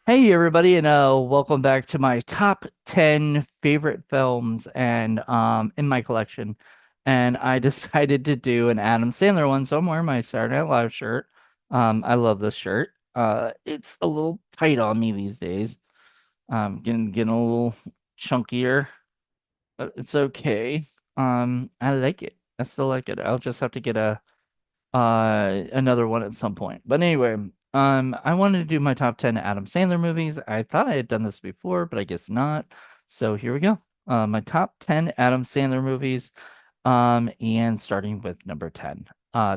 Hey everybody, and welcome back to my top 10 favorite films and in my collection. And I decided to do an Adam Sandler one, so I'm wearing my Saturday Night Live shirt. I love this shirt. It's a little tight on me these days. Getting a little chunkier. But it's okay. I like it. I still like it. I'll just have to get a another one at some point. But anyway, I wanted to do my top 10 Adam Sandler movies. I thought I had done this before, but I guess not. So here we go. My top 10 Adam Sandler movies. And starting with number 10.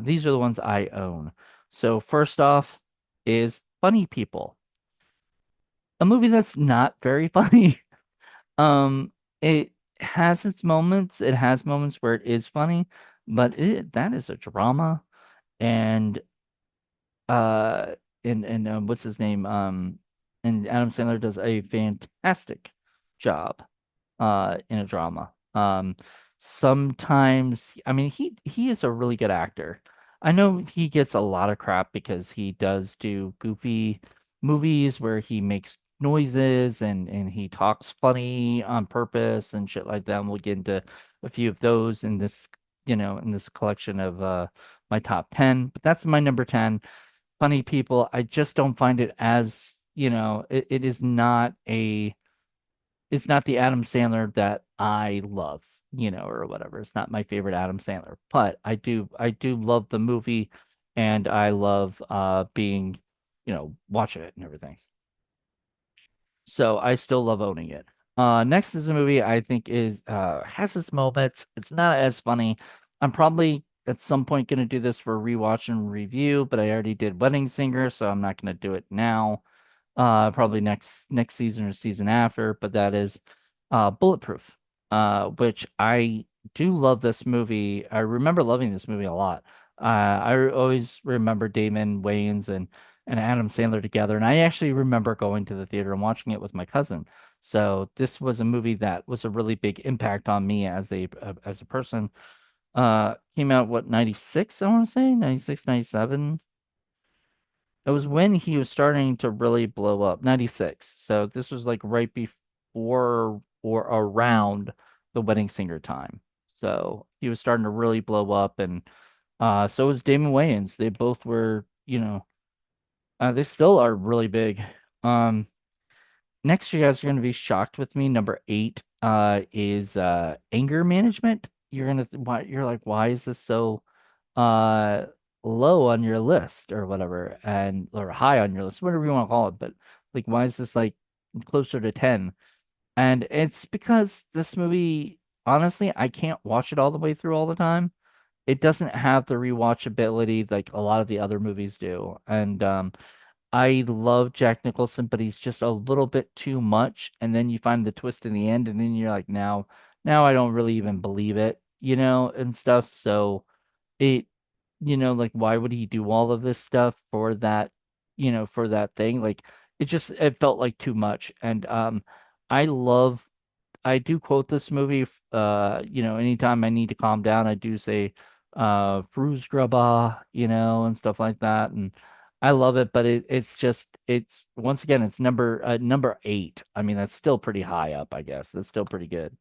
These are the ones I own. So first off is Funny People, a movie that's not very funny. It has its moments. It has moments where it is funny, but that is a drama. And uh and what's his name, and Adam Sandler does a fantastic job in a drama. Sometimes, I mean, he is a really good actor. I know he gets a lot of crap because he does do goofy movies where he makes noises and he talks funny on purpose and shit like that. And we'll get into a few of those in this, in this collection of my top 10, but that's my number 10. Funny People. I just don't find it as, it is not it's not the Adam Sandler that I love, or whatever. It's not my favorite Adam Sandler, but I do love the movie, and I love being, watching it and everything. So I still love owning it. Next is a movie I think is has its moments. It's not as funny. I'm probably at some point gonna do this for rewatch and review, but I already did Wedding Singer, so I'm not gonna do it now. Probably next season or season after, but that is Bulletproof, which I do love this movie. I remember loving this movie a lot. Always remember Damon Wayans and Adam Sandler together, and I actually remember going to the theater and watching it with my cousin. So this was a movie that was a really big impact on me as a person. Came out what, 96, I want to say, 96, 97. It was when he was starting to really blow up, 96. So this was like right before or around the Wedding Singer time. So he was starting to really blow up, and so was Damon Wayans. They both were, they still are really big. Um, Next, you guys are gonna be shocked with me. Number eight is anger management. You're like, why is this so uh low on your list or whatever, and or high on your list, whatever you want to call it, but like, why is this like closer to 10? And it's because this movie, honestly, I can't watch it all the way through all the time. It doesn't have the rewatchability like a lot of the other movies do. And I love Jack Nicholson, but he's just a little bit too much. And then you find the twist in the end, and then you're like, now I don't really even believe it, and stuff. So it, like, why would he do all of this stuff for that, for that thing? Like, it felt like too much. And I love I do quote this movie, anytime I need to calm down, I do say, Fruz Grabba, and stuff like that. And I love it, but it's once again, it's number eight. I mean, that's still pretty high up, I guess. That's still pretty good.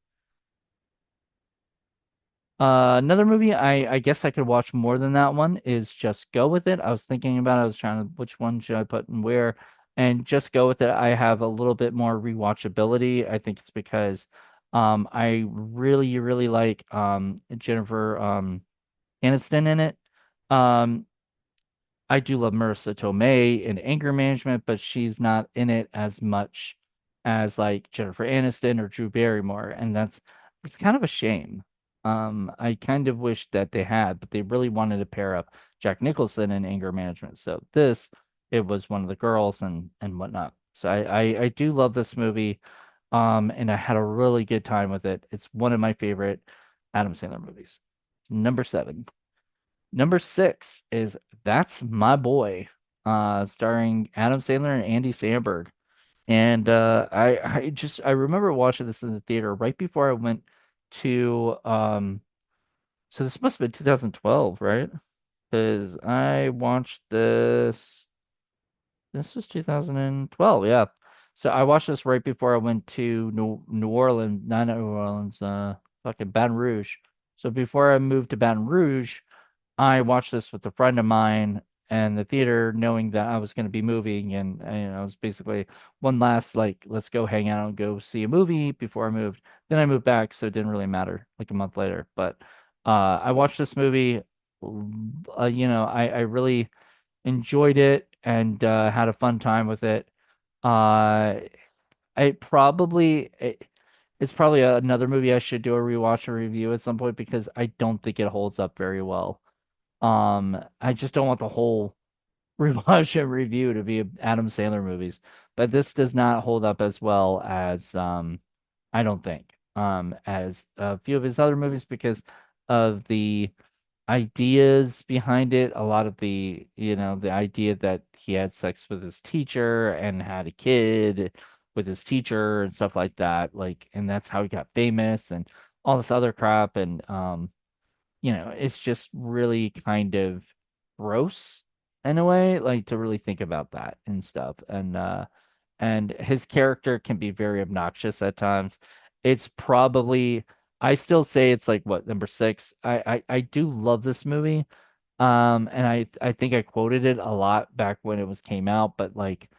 Another movie I guess I could watch more than that one is Just Go With It. I was thinking about it. I was trying to, which one should I put and where? And Just Go With It, I have a little bit more rewatchability. I think it's because I really, really like Jennifer Aniston in it. Um I do love Marissa Tomei in Anger Management, but she's not in it as much as like Jennifer Aniston or Drew Barrymore, and it's kind of a shame. I kind of wish that they had, but they really wanted to pair up Jack Nicholson in Anger Management. So it was one of the girls and whatnot. So I do love this movie, and I had a really good time with it. It's one of my favorite Adam Sandler movies. Number seven. Number six is That's My Boy, starring Adam Sandler and Andy Samberg. And I remember watching this in the theater right before I went to so this must have been 2012, right? Because I watched this was 2012, yeah. So I watched this right before I went to New Orleans, not New Orleans, fucking Baton Rouge. So before I moved to Baton Rouge, I watched this with a friend of mine and the theater, knowing that I was going to be moving, and it was basically one last like, let's go hang out and go see a movie before I moved. Then I moved back, so it didn't really matter. Like a month later, but I watched this movie. I really enjoyed it and had a fun time with it. Uh, I probably it's probably another movie I should do a rewatch or review at some point because I don't think it holds up very well. I just don't want the whole rewatch and review to be Adam Sandler movies, but this does not hold up as well as I don't think as a few of his other movies because of the ideas behind it. A lot of the idea that he had sex with his teacher and had a kid with his teacher and stuff like that, like, and that's how he got famous and all this other crap. And it's just really kind of gross in a way, like to really think about that and stuff. And his character can be very obnoxious at times. It's probably I still say it's like what, number six. I do love this movie. And I think I quoted it a lot back when it was came out, but like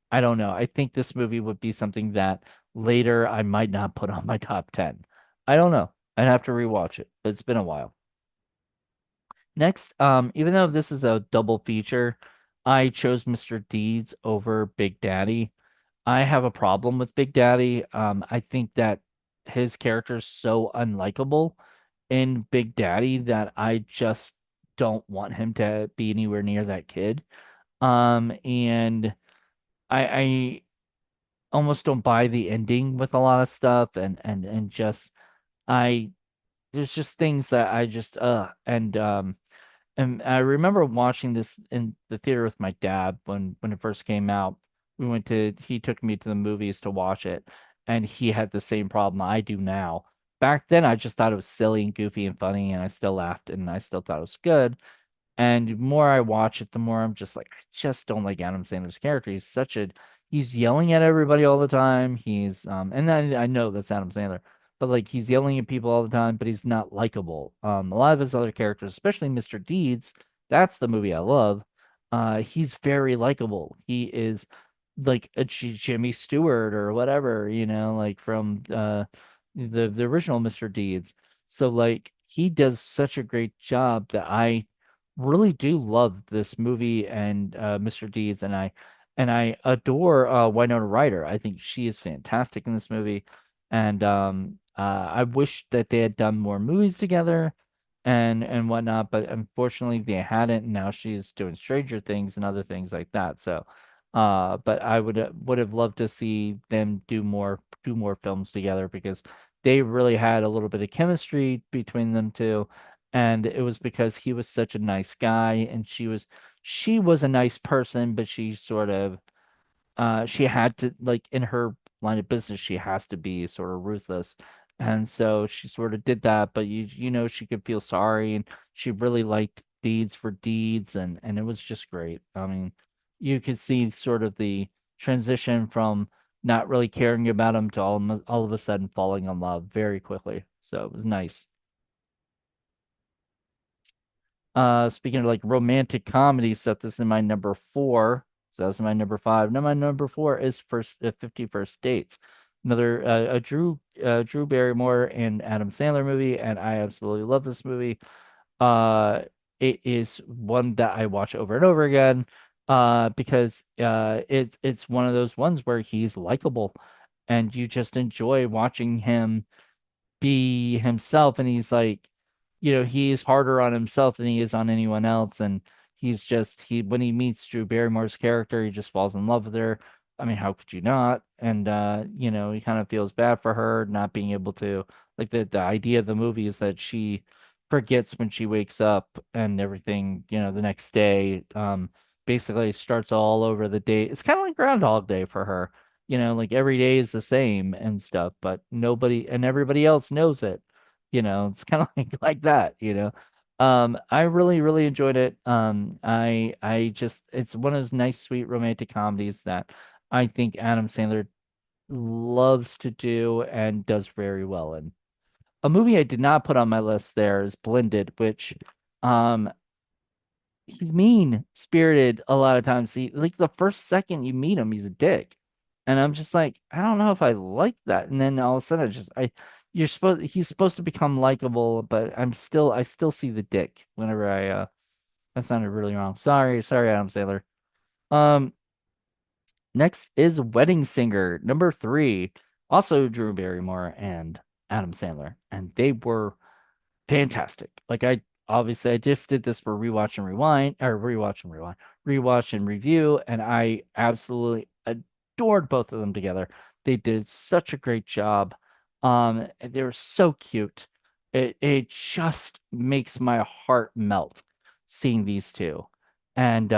I don't know. I think this movie would be something that later I might not put on my top 10. I don't know. I'd have to rewatch it, but it's been a while. Next, even though this is a double feature, I chose Mr. Deeds over Big Daddy. I have a problem with Big Daddy. I think that his character is so unlikable in Big Daddy that I just don't want him to be anywhere near that kid. And I almost don't buy the ending with a lot of stuff, and just I there's just things that I just and I remember watching this in the theater with my dad when it first came out. He took me to the movies to watch it, and he had the same problem I do now. Back then, I just thought it was silly and goofy and funny, and I still laughed and I still thought it was good. And the more I watch it, the more I'm just like, I just don't like Adam Sandler's character. He's yelling at everybody all the time. And I know that's Adam Sandler, but like he's yelling at people all the time, but he's not likable. A lot of his other characters, especially Mr. Deeds, that's the movie I love. He's very likable. He is like a Jimmy Stewart or whatever, like from the original Mr. Deeds. So like he does such a great job that I really do love this movie and Mr. Deeds, and I adore Winona Ryder. I think she is fantastic in this movie, and I wish that they had done more movies together and whatnot, but unfortunately they hadn't. And now she's doing Stranger Things and other things like that. So, but I would have loved to see them do more films together because they really had a little bit of chemistry between them two, and it was because he was such a nice guy and she was a nice person, but she had to, like, in her line of business she has to be sort of ruthless, and so she sort of did that, but she could feel sorry, and she really liked Deeds for Deeds, and it was just great. I mean, you could see sort of the transition from not really caring about him to all of a sudden falling in love very quickly, so it was nice. Speaking of like romantic comedy stuff, this is my number four. So that's my number five. Now my number four is 50 First Dates, another a Drew Barrymore and Adam Sandler movie, and I absolutely love this movie. Uh, it is one that I watch over and over again, because it's one of those ones where he's likable, and you just enjoy watching him be himself, and he's like, he's harder on himself than he is on anyone else, and he when he meets Drew Barrymore's character, he just falls in love with her. I mean, how could you not? And he kind of feels bad for her not being able to, like, the idea of the movie is that she forgets when she wakes up and everything, the next day, basically starts all over the day. It's kind of like Groundhog Day for her, like every day is the same and stuff, but nobody and everybody else knows it. It's kind of like that. I really, really enjoyed it. I just, it's one of those nice, sweet romantic comedies that I think Adam Sandler loves to do and does very well in. A movie I did not put on my list there is Blended, which um he's mean spirited a lot of times. He like the first second you meet him, he's a dick. And I'm just like, I don't know if I like that. And then all of a sudden he's supposed to become likable, but I still see the dick whenever that sounded really wrong. Sorry, Adam Sandler. Um Next is Wedding Singer, number three. Also Drew Barrymore and Adam Sandler. And they were fantastic. Like I just did this for rewatch and rewind, or rewatch and rewind, rewatch and review, and I absolutely adored both of them together. They did such a great job. And they were so cute. It just makes my heart melt seeing these two. And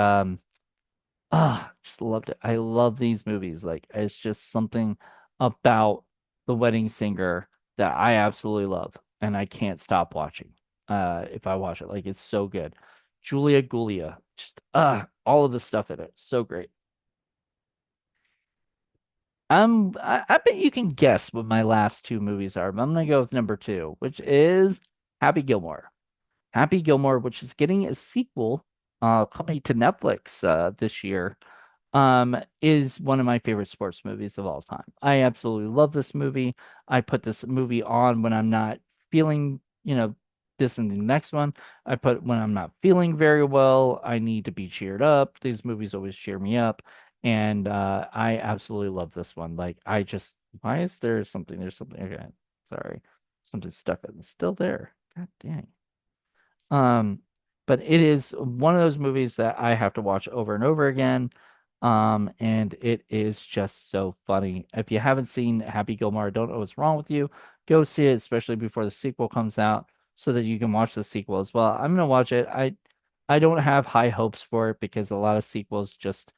just loved it. I love these movies. Like it's just something about The Wedding Singer that I absolutely love, and I can't stop watching. If I watch it, like it's so good. Julia Gulia, just all of the stuff in it, so great. I bet you can guess what my last two movies are, but I'm gonna go with number two, which is Happy Gilmore. Happy Gilmore, which is getting a sequel, coming to Netflix this year, is one of my favorite sports movies of all time. I absolutely love this movie. I put this movie on when I'm not feeling, this and the next one. I put when I'm not feeling very well. I need to be cheered up. These movies always cheer me up, and I absolutely love this one. Like I just, why is there something? There's something. Okay, sorry, something stuck. It's still there. God dang. Um, but it is one of those movies that I have to watch over and over again. And it is just so funny. If you haven't seen Happy Gilmore, I don't know what's wrong with you. Go see it, especially before the sequel comes out, so that you can watch the sequel as well. I'm gonna watch it. I don't have high hopes for it because a lot of sequels just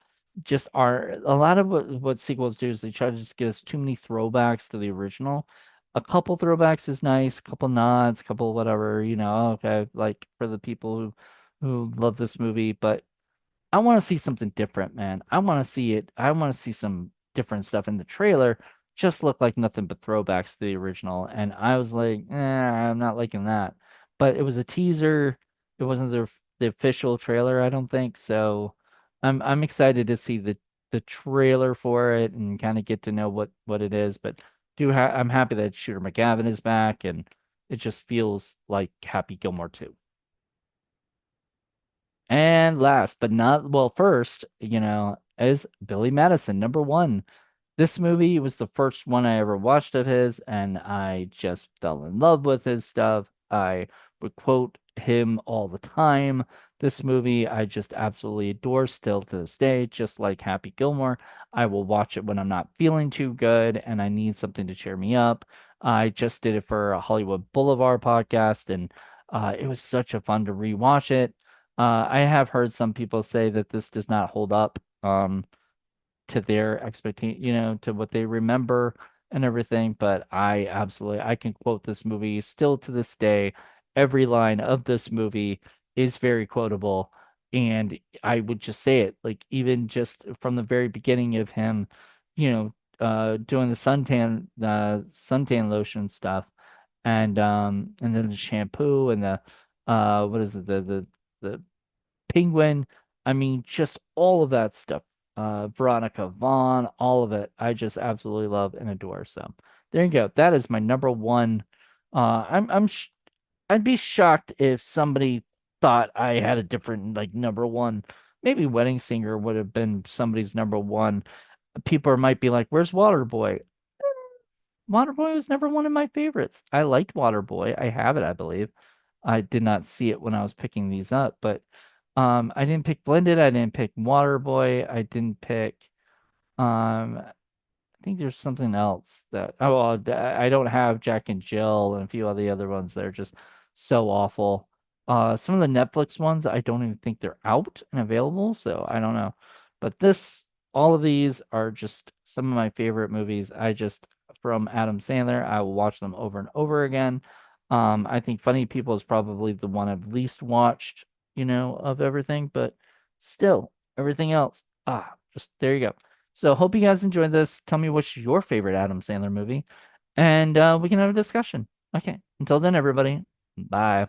are a lot of what sequels do is they try to just give us too many throwbacks to the original. A couple throwbacks is nice, a couple nods, a couple whatever, okay, like for the people who love this movie, but I want to see something different, man. I want to see it. I want to see some different stuff in the trailer. Just looked like nothing but throwbacks to the original, and I was like, I'm not liking that. But it was a teaser. It wasn't the official trailer, I don't think. So I'm excited to see the trailer for it and kind of get to know what it is. But I'm happy that Shooter McGavin is back, and it just feels like Happy Gilmore 2. And last but not, well, first, is Billy Madison, number one. This movie was the first one I ever watched of his, and I just fell in love with his stuff. I would quote him all the time. This movie I just absolutely adore still to this day, just like Happy Gilmore. I will watch it when I'm not feeling too good and I need something to cheer me up. I just did it for a Hollywood Boulevard podcast, and it was such a fun to rewatch it. I have heard some people say that this does not hold up. To their expectation, to what they remember and everything. But I can quote this movie still to this day. Every line of this movie is very quotable. And I would just say it, like, even just from the very beginning of him, doing the suntan lotion stuff, and then the shampoo and the, what is it, the Penguin. I mean, just all of that stuff. Veronica Vaughn, all of it. I just absolutely love and adore. So there you go. That is my number one. I'd be shocked if somebody thought I had a different like number one. Maybe Wedding Singer would have been somebody's number one. People might be like, "Where's Waterboy?" Waterboy was never one of my favorites. I liked Waterboy. I have it, I believe. I did not see it when I was picking these up, but I didn't pick Blended. I didn't pick Waterboy. I didn't pick I think there's something else that I don't have Jack and Jill and a few of the other ones that are just so awful. Some of the Netflix ones I don't even think they're out and available, so I don't know. But all of these are just some of my favorite movies. From Adam Sandler, I will watch them over and over again. I think Funny People is probably the one I've least watched, of everything, but still, everything else, just there you go. So hope you guys enjoyed this. Tell me what's your favorite Adam Sandler movie, and we can have a discussion. Okay. Until then, everybody. Bye.